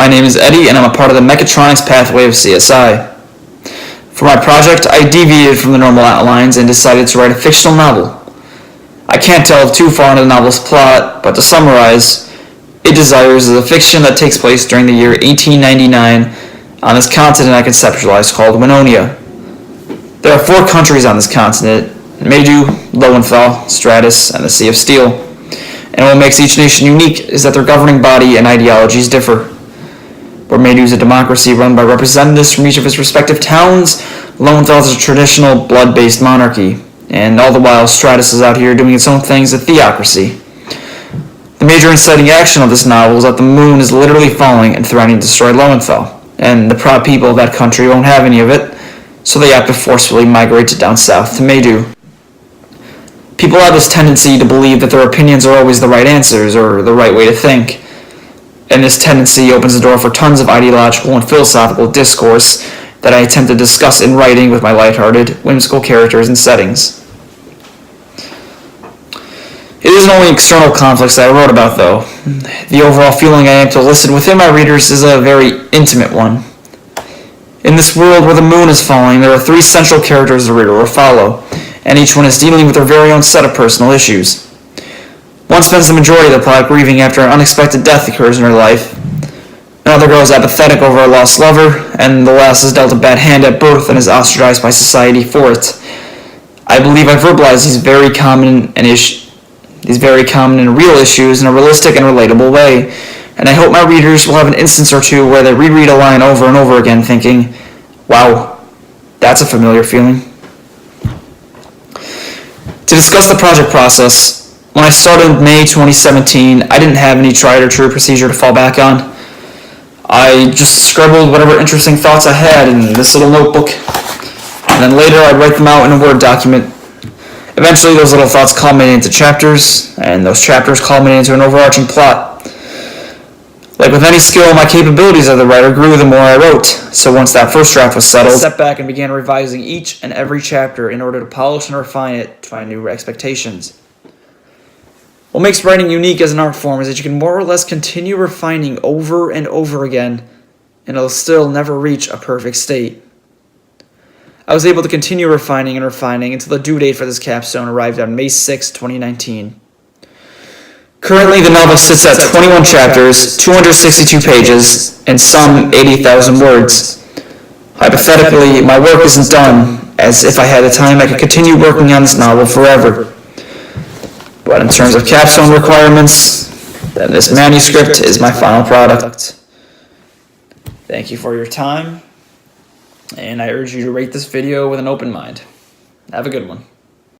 My name is Eddie, and I'm a part of the Mechatronics pathway of CSI. For my project, I deviated from the normal outlines and decided to write a fictional novel. I can't delve too far into the novel's plot, but to summarize, It Desires is a fiction that takes place during the year 1899 on this continent I conceptualized called Winonia. There are 4 countries on this continent: Medu, Lowenthal, Stratus, and the Sea of Steel. And what makes each nation unique is that their governing body and ideologies differ. Where Medu is a democracy run by representatives from each of its respective towns, Lowenthal is a traditional blood-based monarchy, and all the while Stratus is out here doing its own thing as a theocracy. The major inciting action of this novel is that the moon is literally falling and threatening to destroy Lowenthal, and the proud people of that country won't have any of it, so they have to forcefully migrate down south to Medu. People have this tendency to believe that their opinions are always the right answers or the right way to think, and this tendency opens the door for tons of ideological and philosophical discourse that I attempt to discuss in writing with my lighthearted, whimsical characters and settings. It isn't only external conflicts that I wrote about, though. The overall feeling I aim to elicit within my readers is a very intimate one. In this world where the moon is falling, there are 3 central characters the reader will follow, and each one is dealing with their very own set of personal issues. One spends the majority of the plot grieving after an unexpected death occurs in her life. Another grows apathetic over a lost lover, and the last is dealt a bad hand at birth and is ostracized by society for it. I believe I verbalize these very common and real issues in a realistic and relatable way, and I hope my readers will have an instance or two where they reread a line over and over again thinking, wow, that's a familiar feeling. To discuss the project process, when I started in May 2017, I didn't have any tried or true procedure to fall back on. I just scribbled whatever interesting thoughts I had in this little notebook, and then later I'd write them out in a Word document. Eventually those little thoughts culminated into chapters, and those chapters culminated into an overarching plot. Like with any skill, my capabilities as a writer grew the more I wrote, so once that first draft was settled, I stepped back and began revising each and every chapter in order to polish and refine it to my new expectations. What makes writing unique as an art form is that you can more or less continue refining over and over again, and it'll still never reach a perfect state. I was able to continue refining until the due date for this capstone arrived on May 6, 2019. Currently, the novel sits at 21 chapters, 262 pages, and some 80,000 words. Hypothetically, my work isn't done, as if I had the time I could continue working on this novel forever. But in terms of capstone requirements, then this manuscript is my final product. Thank you for your time, and I urge you to rate this video with an open mind. Have a good one.